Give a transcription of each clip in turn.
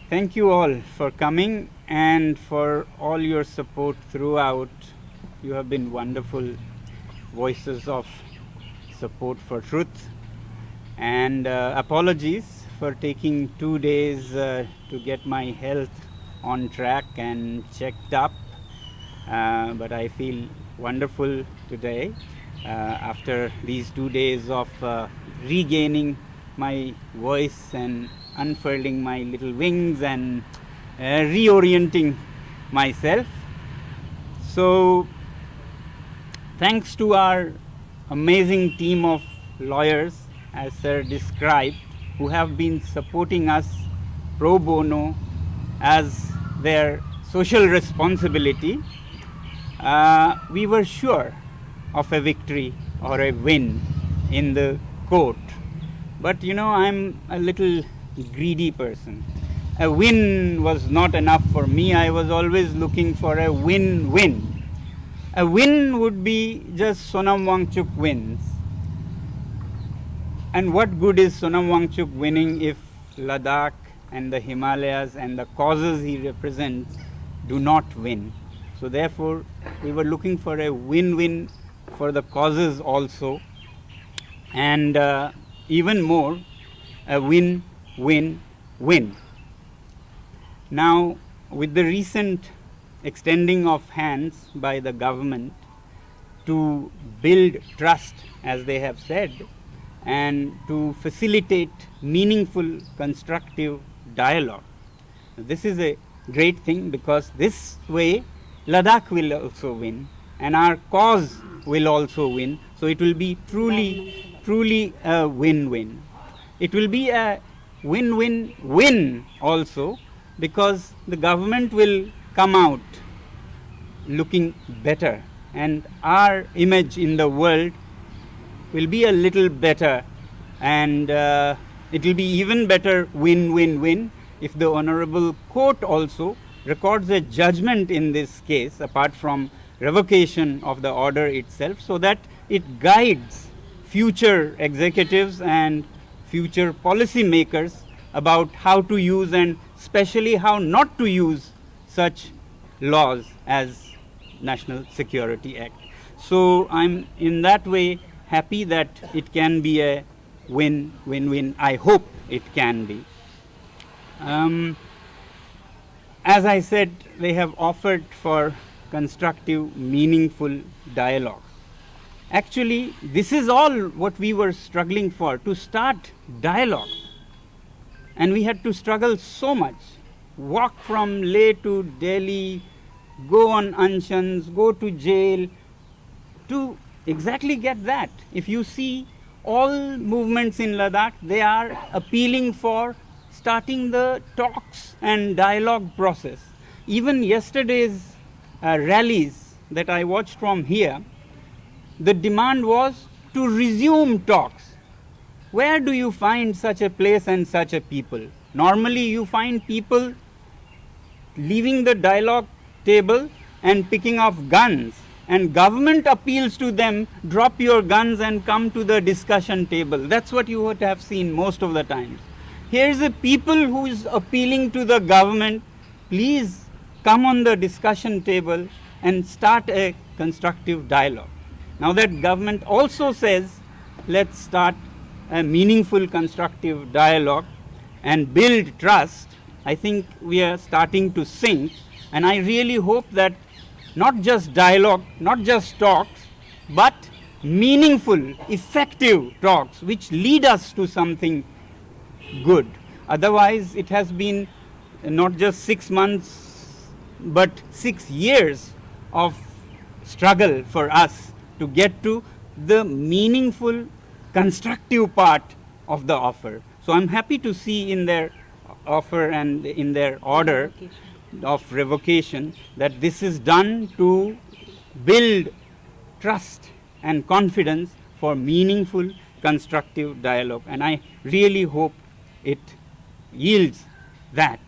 Thank you all for coming and for all your support throughout. You have been wonderful voices of support for truth. And apologies for taking 2 days to get my health on track and checked up. But I feel wonderful today after these 2 days of regaining my voice and unfurling my little wings and reorienting myself. So thanks to our amazing team of lawyers, as Sir described, who have been supporting us pro bono as their social responsibility, we were sure of a victory or a win in the court. But you know, I'm a little greedy person. A win was not enough for me. I was always looking for a win-win. A win would be just Sonam Wangchuk wins. And what good is Sonam Wangchuk winning if Ladakh and the Himalayas and the causes he represents do not win? So therefore, we were looking for a win-win for the causes also. And even more, a win-win-win. Now, with the recent extending of hands by the government to build trust, as they have said, and to facilitate meaningful, constructive dialogue. This is a great thing, because this way Ladakh will also win and our cause will also win. So it will be truly a win-win. It will be a win-win-win also, because the government will come out looking better and our image in the world will be a little better, and it will be even better win-win-win if the Honorable Court also records a judgment in this case, apart from revocation of the order itself, so that it guides future executives and future policy makers about how to use and especially how not to use such laws as National Security Act. So I'm in that way happy that it can be a win-win-win. I hope it can be. As I said, they have offered for constructive, meaningful dialogue. Actually, this is all what we were struggling for, to start dialogue. And we had to struggle so much. Walk from Leh to Delhi, go on unshans, go to jail, to exactly get that. If you see all movements in Ladakh, they are appealing for starting the talks and dialogue process. Even yesterday's rallies that I watched from here, the demand was to resume talks. Where do you find such a place and such a people? Normally you find people leaving the dialogue table and picking up guns, and government appeals to them, drop your guns and come to the discussion table. That's what you would have seen most of the times. Here's a people who is appealing to the government, please come on the discussion table and start a constructive dialogue. Now that government also says, let's start a meaningful constructive dialogue and build trust, I think we are starting to sink. And I really hope that not just dialogue, not just talks, but meaningful, effective talks which lead us to something good. Otherwise, it has been not just 6 months, but 6 years of struggle for us to get to the meaningful, constructive part of the offer. So I'm happy to see in their offer and in their order of revocation that this is done to build trust and confidence for meaningful, constructive dialogue. And I really hope it yields that.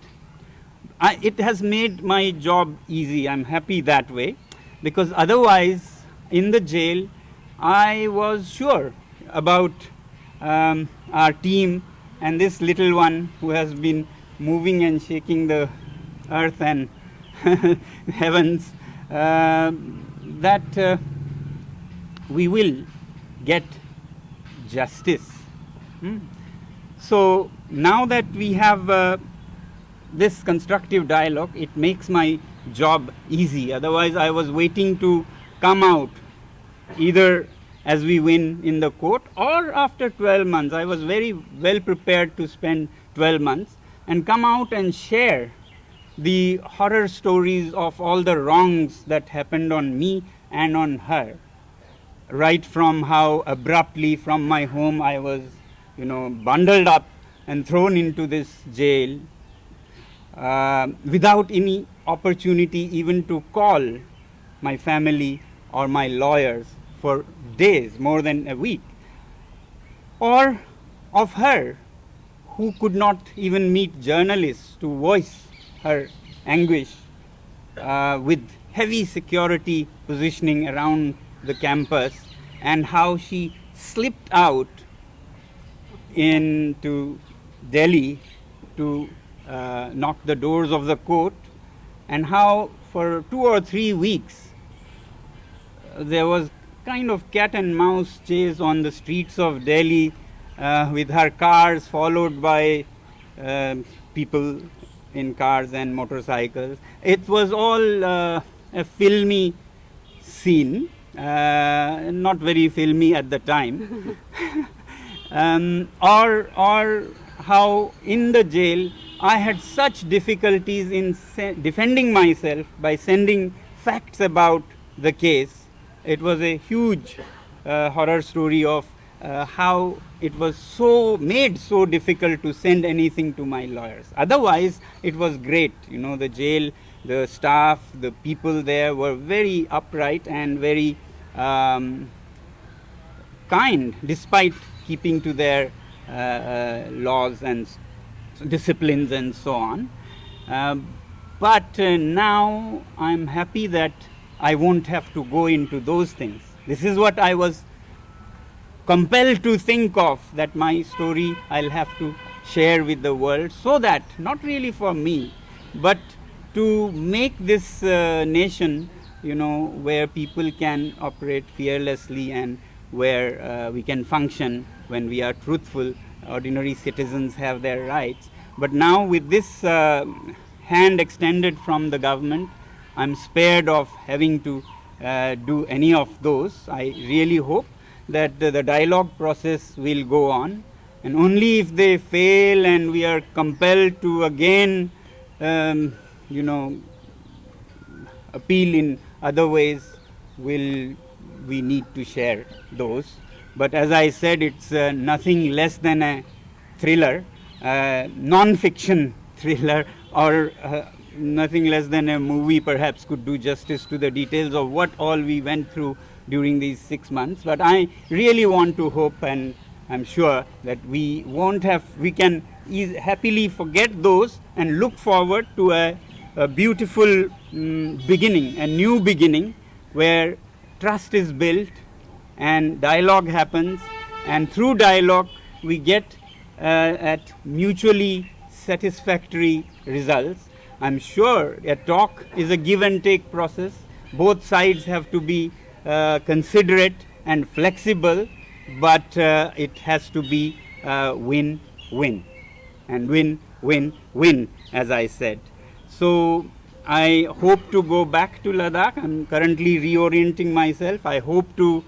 It has made my job easy. I'm happy that way, because otherwise in the jail I was sure about our team and this little one who has been moving and shaking the earth and heavens, that we will get justice. So now that we have this constructive dialogue, it makes my job easy. Otherwise, I was waiting to come out either as we win in the court or after 12 months. I was very well prepared to spend 12 months and come out and share the horror stories of all the wrongs that happened on me and on her. Right from how abruptly from my home I was, bundled up and thrown into this jail without any opportunity even to call my family or my lawyers for days, more than a week. Or of her, who could not even meet journalists to voice her anguish with heavy security positioning around the campus, and how she slipped out into Delhi to knock the doors of the court, and how for 2 or 3 weeks there was kind of cat and mouse chase on the streets of Delhi with her cars followed by people in cars and motorcycles. It was all a filmy scene, not very filmy at the time. Or how in the jail I had such difficulties in defending myself by sending facts about the case. It was a huge horror story of how it was made so difficult to send anything to my lawyers. Otherwise, it was great. The jail, the staff, the people there were very upright and very kind, despite keeping to their laws and disciplines and so on. But now I'm happy that I won't have to go into those things. This is what I was compelled to think of, that my story I'll have to share with the world, so that, not really for me, but to make this nation, where people can operate fearlessly and where we can function when we are truthful. Ordinary citizens have their rights. But now with this hand extended from the government, I'm spared of having to do any of those. I really hope that the dialogue process will go on, and only if they fail and we are compelled to again, appeal in other ways, will we need to share those. But as I said, it's nothing less than a thriller, non-fiction thriller, or nothing less than a movie perhaps could do justice to the details of what all we went through during these 6 months. But I really want to hope, and I'm sure that we can happily forget those and look forward to a beautiful beginning, a new beginning, where trust is built and dialogue happens, and through dialogue we get at mutually satisfactory results. I'm sure a talk is a give and take process. Both sides have to be considerate and flexible, but it has to be win-win, and win-win-win, as I said. So I hope to go back to Ladakh. I'm currently reorienting myself. I hope to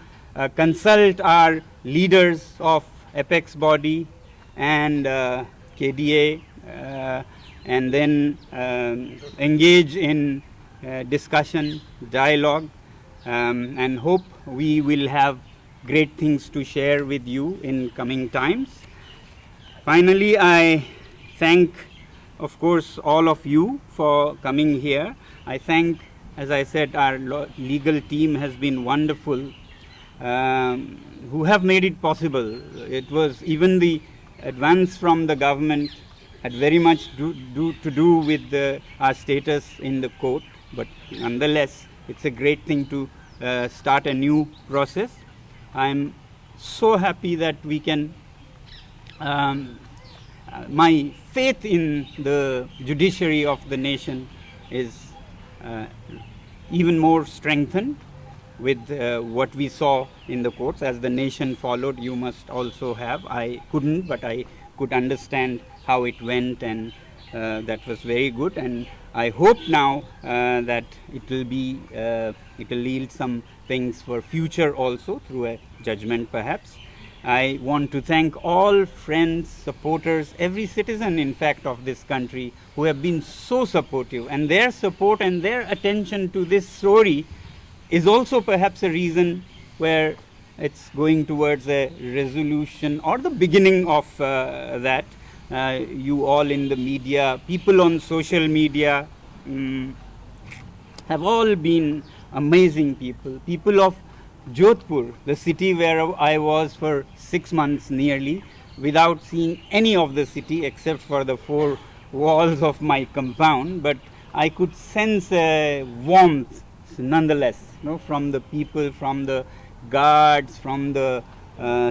consult our leaders of apex body and KDA, and then engage in discussion, dialogue, and hope we will have great things to share with you in coming times. Finally, I thank, of course, all of you for coming here. I thank, as I said, our legal team has been wonderful, who have made it possible. It was even the advance from the government had very much to do with our status in the court, but nonetheless, it's a great thing to start a new process. I'm so happy that we can, my faith in the judiciary of the nation is even more strengthened with what we saw in the courts. As the nation followed, you must also have. I couldn't, but I could understand how it went, and that was very good. And I hope now that it will yield some things for future also through a judgment perhaps. I want to thank all friends, supporters, every citizen in fact of this country who have been so supportive, and their support and their attention to this story is also perhaps a reason where it's going towards a resolution or the beginning of that. You all in the media, people on social media have all been amazing people. People of Jodhpur, the city where I was for 6 months nearly, without seeing any of the city except for the 4 walls of my compound, but I could sense a warmth nonetheless, from the people, from the guards, from the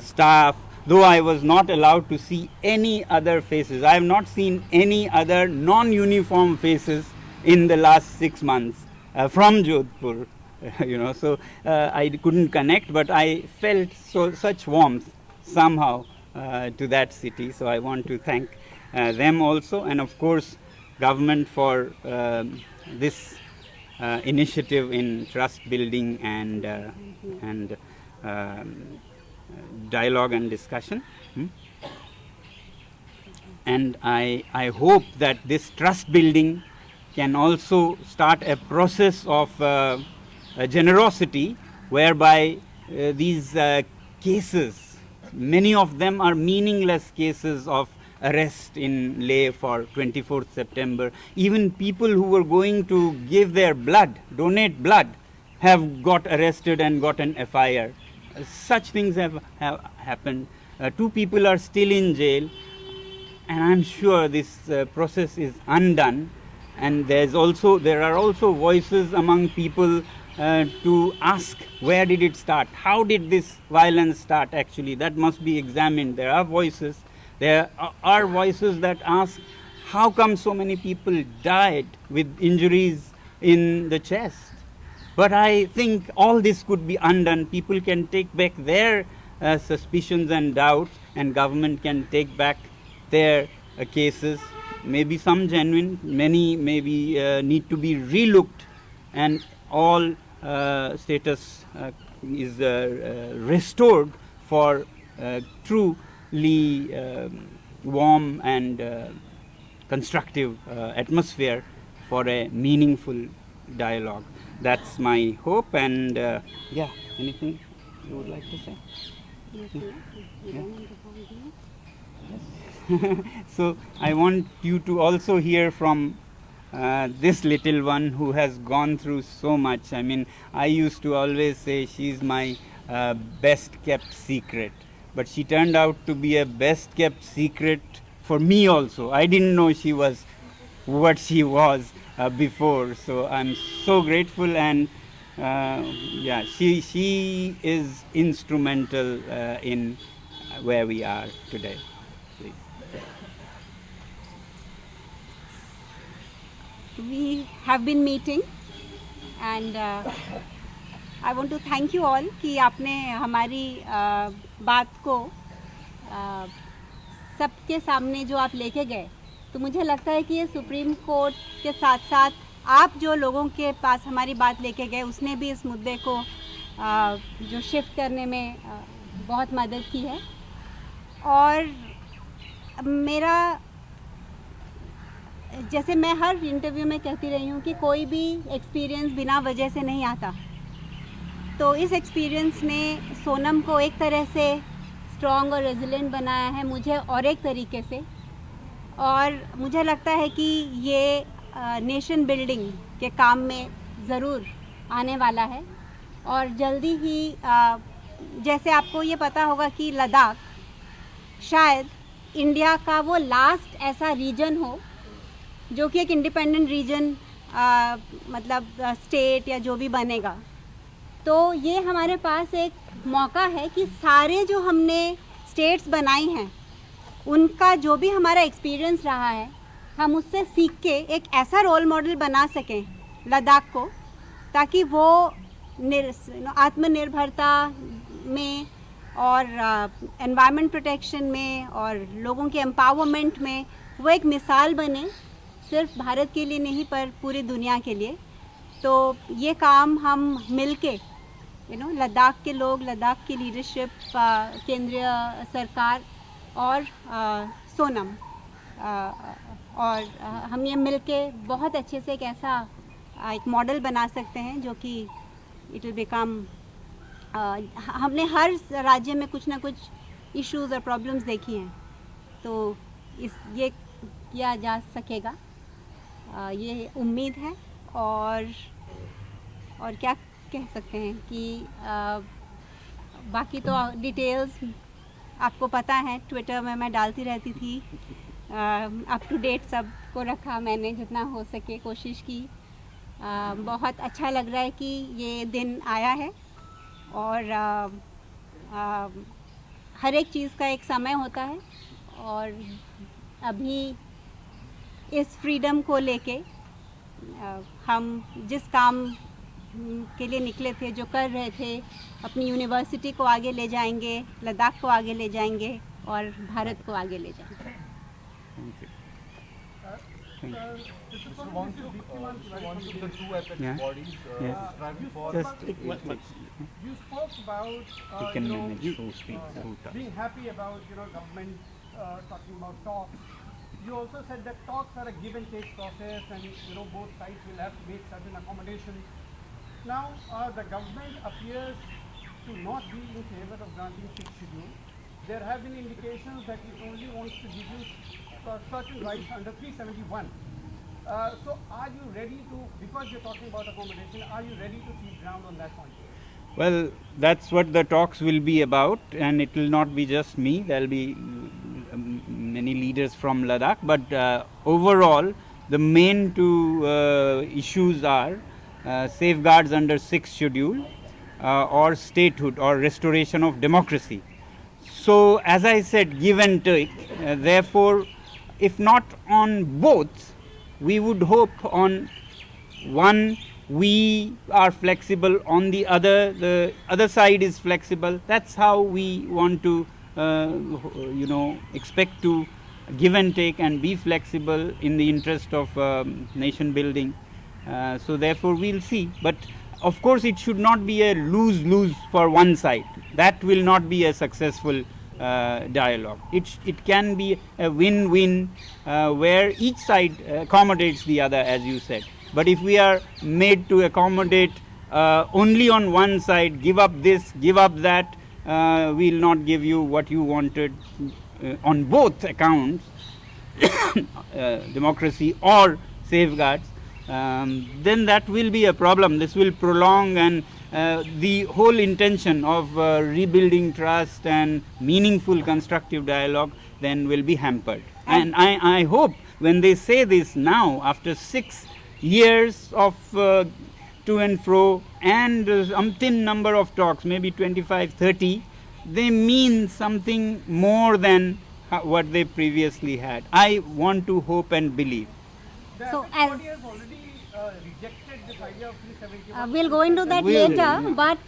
staff, though I was not allowed to see any other faces. I have not seen any other non-uniform faces in the last 6 months from Jodhpur. So I couldn't connect, but I felt such warmth somehow to that city. So I want to thank them also, and of course government for this initiative in trust building and dialogue and discussion. And I hope that this trust building can also start a process of generosity, whereby these cases, many of them are meaningless cases of arrest in Leh for 24th September. Even people who were going to give their blood, donate blood, have got arrested and got an FIR. Such things have happened. 2 people are still in jail, and I'm sure this process is undone. And there are also voices among people to ask, where did it start? How did this violence start actually? That must be examined. There are voices. There are voices that ask, how come so many people died with injuries in the chest? But I think all this could be undone. People can take back their suspicions and doubts, and government can take back their cases. Maybe some genuine, many maybe need to be relooked, and all status is restored for truly warm and constructive atmosphere for a meaningful dialogue. That's my hope, and anything you would like to say? So I want you to also hear from this little one who has gone through so much. I mean, I used to always say she's my best kept secret, but she turned out to be a best kept secret for me also. I didn't know she was what she was before, so I'm so grateful, and she is instrumental in where we are today. Please. We have been meeting, and I want to thank you all कि आपने हमारी बात को सबके सामने जो आप लेके गए. तो मुझे लगता है कि ये सुप्रीम कोर्ट के साथ साथ आप जो लोगों के पास हमारी बात लेके गए, उसने भी इस मुद्दे को जो शिफ्ट करने में बहुत मदद की है. और मेरा, जैसे मैं हर इंटरव्यू में कहती रही हूँ कि कोई भी एक्सपीरियंस बिना वजह से नहीं आता. तो इस एक्सपीरियंस ने सोनम को एक तरह से स्ट्रॉन्ग और रेजिलेंट बनाया है, मुझे और एक तरीके से. और मुझे लगता है कि ये नेशन बिल्डिंग के काम में ज़रूर आने वाला है. और जल्दी ही जैसे आपको ये पता होगा कि लद्दाख शायद इंडिया का वो लास्ट ऐसा रीजन हो जो कि एक इंडिपेंडेंट रीजन मतलब स्टेट या जो भी बनेगा. तो ये हमारे पास एक मौका है कि सारे जो हमने स्टेट्स बनाई हैं उनका जो भी हमारा एक्सपीरियंस रहा है, हम उससे सीख के एक ऐसा रोल मॉडल बना सकें लद्दाख को, ताकि वो आत्मनिर्भरता में और एनवायरनमेंट प्रोटेक्शन में और लोगों के एम्पावरमेंट में वो एक मिसाल बने, सिर्फ भारत के लिए नहीं पर पूरी दुनिया के लिए। तो ये काम हम मिलके लद्दाख के लोग, लद्दाख की लीडरशिप, केंद्रीय सरकार और सोनम और हम ये मिलके बहुत अच्छे से एक ऐसा एक मॉडल बना सकते हैं जो कि इट विल बिकम, हमने हर राज्य में कुछ ना कुछ इश्यूज और प्रॉब्लम्स देखी हैं, तो ये किया जा सकेगा, ये उम्मीद है। और क्या कह सकते हैं कि बाकी तो डिटेल्स आपको पता है, ट्विटर में मैं डालती रहती थी, अप टू डेट सब को रखा मैंने जितना हो सके, कोशिश की। बहुत अच्छा लग रहा है कि ये दिन आया है और हर एक चीज़ का एक समय होता है और अभी इस फ्रीडम को लेके हम जिस काम के लिए निकले थे, जो कर रहे थे, अपनी यूनिवर्सिटी को आगे ले जाएंगे, लद्दाख को आगे ले जाएंगे और भारत को आगे ले जाएंगे। You spoke about being happy about government talking about talks. You also said that talks are a give and take process, and both sides will have to make certain accommodations. Now the government appears to not be in favor of granting 6th schedule. There have been indications that it only wants to give you certain rights under 371. So are you ready to, because you're talking about accommodation, are you ready to cede ground on that point? Well, that's what the talks will be about, and it will not be just me. There will be many leaders from Ladakh, but overall the main two issues are safeguards under 6th schedule or statehood or restoration of democracy. So as I said, give and take, therefore if not on both, we would hope on one we are flexible, on the other side is flexible. That's how we want to expect to give and take and be flexible in the interest of nation building. So therefore we'll see, but of course it should not be a lose-lose for one side. That will not be a successful dialogue. It can be a win-win where each side accommodates the other, as you said. But if we are made to accommodate only on one side, give up this, give up that, we will not give you what you wanted on both accounts, democracy or safeguards, then that will be a problem. This will prolong, and the whole intention of rebuilding trust and meaningful constructive dialogue then will be hampered. And I hope when they say this now, after 6 years of to and fro and umpteen number of talks, maybe 25, 30, they mean something more than what they previously had. I want to hope and believe. So as has already rejected this idea of 371. We'll go into that later, but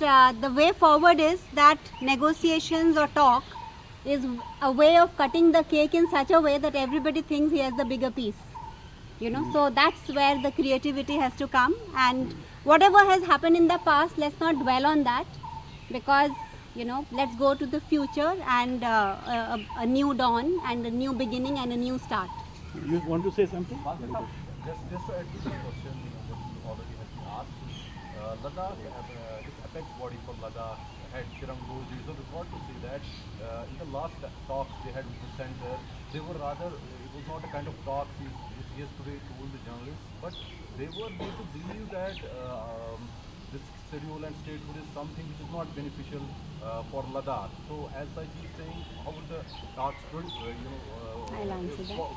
the way forward is that negotiations or talk is a way of cutting the cake in such a way that everybody thinks he has the bigger piece. So that's where the creativity has to come, and whatever has happened in the past, let's not dwell on that, because let's go to the future and a new dawn and a new beginning and a new start. You want to say something? Just to add to the question what you already have been asked, Ladakh, this apex body for Ladakh had Kiran Ghosh. There is a record to say that in the last talks they had with the center, they were rather, it was not a kind of talk yesterday told the journalists, but they were made to believe that this schedule and statehood is something which is not beneficial for Ladakh. So as such he is saying, how would the talks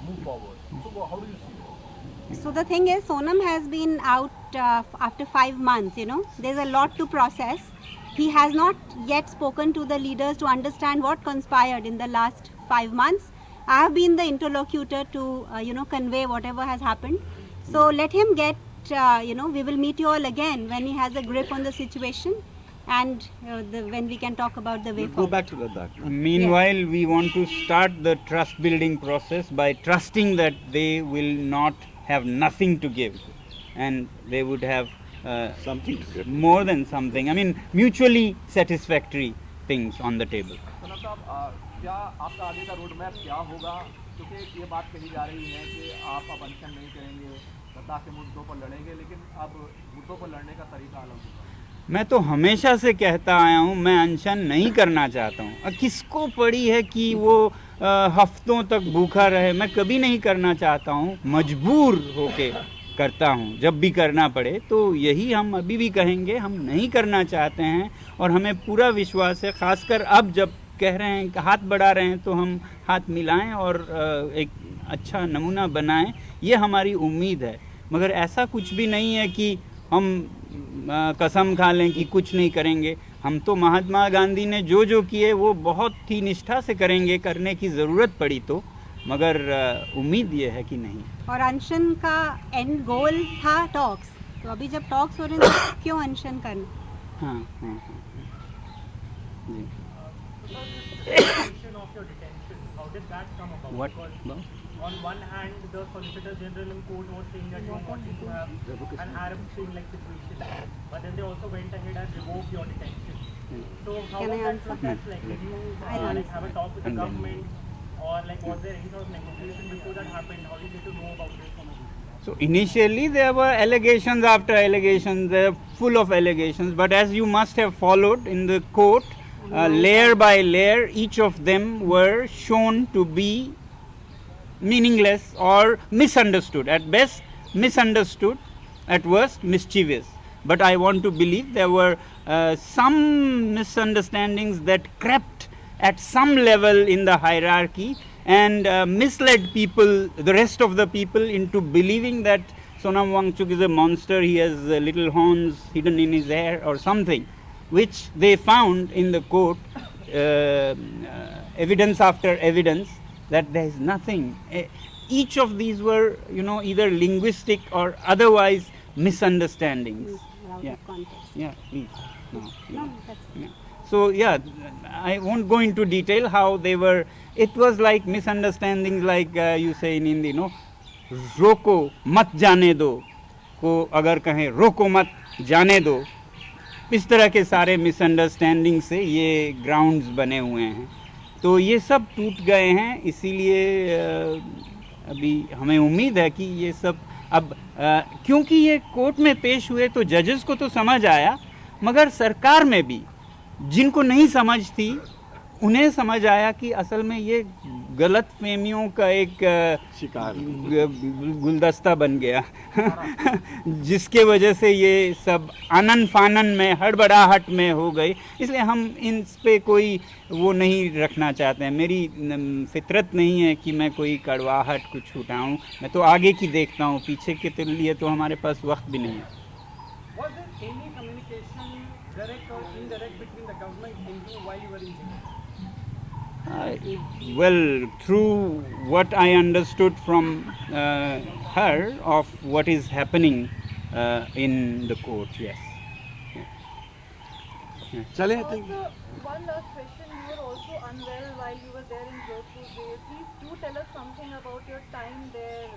move forward? So how do you see it? So the thing is, Sonam has been out after 5 months, there's a lot to process. He has not yet spoken to the leaders to understand what conspired in the last 5 months. I have been the interlocutor to convey whatever has happened. So let him get we will meet you all again when he has a grip on the situation, and when we can talk about the way Go forward. back to Ladakh. Meanwhile, we want to start the trust building process by trusting that they will not have nothing to give, and they would have Something to give. more than something. I mean, mutually satisfactory things on the table. सनम साहब, क्या आपका आगे का road map क्या होगा? क्योंकि ये बात कही जा रही है कि आप अब अनशन नहीं करेंगे, लद्दाख के मुद्दों पर लड़ेंगे, लेकिन अब मुद्दों पर लड़ने का तरीका अलग होगा। मैं तो हमेशा से कहता आया हूँ, मैं अनशन नहीं करना चाहता हूँ। अब किसको पड़ी है कि वो हफ्तों तक भूखा रहे? मैं कभी नहीं करना चाहता हूँ, मजबूर होके करता हूँ। जब भी करना पड़े तो यही हम अभी भी कहेंगे, हम नहीं करना चाहते हैं और हमें पूरा विश्वास है, खासकर अब जब कह रहे हैं, हाथ बढ़ा रहे हैं, तो हम हाथ मिलाएं और एक अच्छा नमूना बनाएं, ये हमारी उम्मीद है। मगर ऐसा कुछ भी नहीं है कि हम कसम खा लें कि कुछ नहीं करेंगे। हम तो महात्मा गांधी ने जो जो किए वो बहुत ही निष्ठा से करेंगे, करने की ज़रूरत पड़ी तो, मगर उम्मीद ये है कि नहीं। और अनशन का एंड गोल था टॉक्स, तो अभी जब टॉक्स हो रहे हैं तो क्यों अनशन करना? हाँ हाँ जी। Of your detention, how did that come about? What? Because No? on one hand, the Solicitor General in court was saying that you wanted to have an Arab Spring-like situation, but then they also went ahead and revoked your detention. So how Can was I that answer? process like? Did you have a talk with the And then- government, or was there any sort of negotiation before that happened? How did you get to know about this? So initially there were allegations after allegations, they are full of allegations, but as you must have followed in the court, layer by layer, each of them were shown to be meaningless or misunderstood. At best, misunderstood, at worst, mischievous. But I want to believe there were some misunderstandings that crept at some level in the hierarchy and misled people, the rest of the people, into believing that Sonam Wangchuk is a monster, he has little horns hidden in his hair or something, which they found in the court, evidence after evidence, that there is nothing. Each of these were, either linguistic or otherwise misunderstandings. Out Yeah. of context. Yeah, please. No, No, that's yeah. So yeah, I won't go into detail how they were. It was like misunderstandings, like you say in Hindi, roko mat जाने दो, को अगर कहें रोको मत जाने दो, इस तरह के सारे मिसअंडरस्टैंडिंग से ये ग्राउंड्स बने हुए हैं। तो ये सब टूट गए हैं, इसीलिए अभी हमें उम्मीद है कि ये सब अब क्योंकि ये कोर्ट में पेश हुए तो जजेस को तो समझ आया, मगर सरकार में भी जिनको नहीं समझ थी उन्हें समझ आया कि असल में ये गलत फहमियों का एक शिकार गुलदस्ता बन गया जिसके वजह से ये सब आनन फानन में हड़बड़ाहट में हो गई। इसलिए हम इन पे कोई वो नहीं रखना चाहते हैं। मेरी फितरत नहीं है कि मैं कोई कड़वाहट कुछ उठाऊं। मैं तो आगे की देखता हूं, पीछे के लिए तो हमारे पास वक्त भी नहीं है। Was there any communication, direct or indirect, between the government and you while you were in jail? Well, through what I understood from her of what is happening in the court, yes. चलें Also, one last question. You were also unwell while you were there in Jodhpur jail. Please do tell us something about your time there.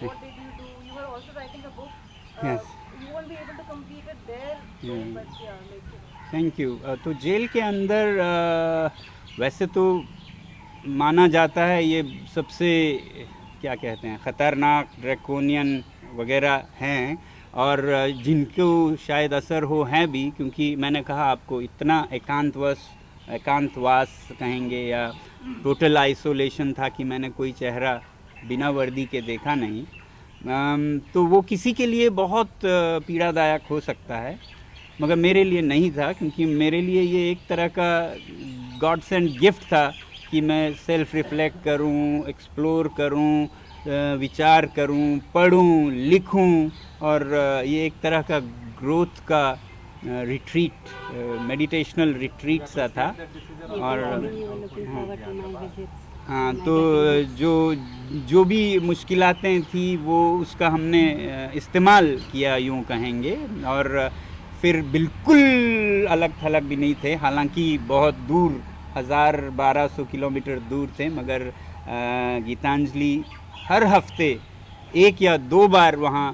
What did you do? You were also writing a book. Yes. You won't be able to complete it there, but yeah, like. Thank you. तो jail के अंदर वैसे तो माना जाता है ये सबसे क्या कहते हैं ख़तरनाक ड्रैकोनियन वगैरह हैं और जिनको शायद असर हो हैं भी, क्योंकि मैंने कहा आपको इतना एकांतवास कहेंगे या टोटल आइसोलेशन था कि मैंने कोई चेहरा बिना वर्दी के देखा नहीं। तो वो किसी के लिए बहुत पीड़ादायक हो सकता है, मगर मेरे लिए नहीं था, क्योंकि मेरे लिए ये एक तरह का गॉड सेंड गिफ्ट था कि मैं सेल्फ रिफ्लेक्ट करूं, एक्सप्लोर करूं, विचार करूं, पढ़ूं, लिखूं, और ये एक तरह का ग्रोथ का रिट्रीट, मेडिटेशनल रिट्रीट सा था। और You were looking forward to my visits. हाँ, तो जो भी मुश्किलातें थी वो उसका हमने इस्तेमाल किया यूँ कहेंगे, और फिर बिल्कुल अलग थलग भी नहीं थे, हालांकि बहुत दूर 1000-1200 किलोमीटर दूर थे, मगर गीतांजलि हर हफ्ते 1 या 2 बार वहाँ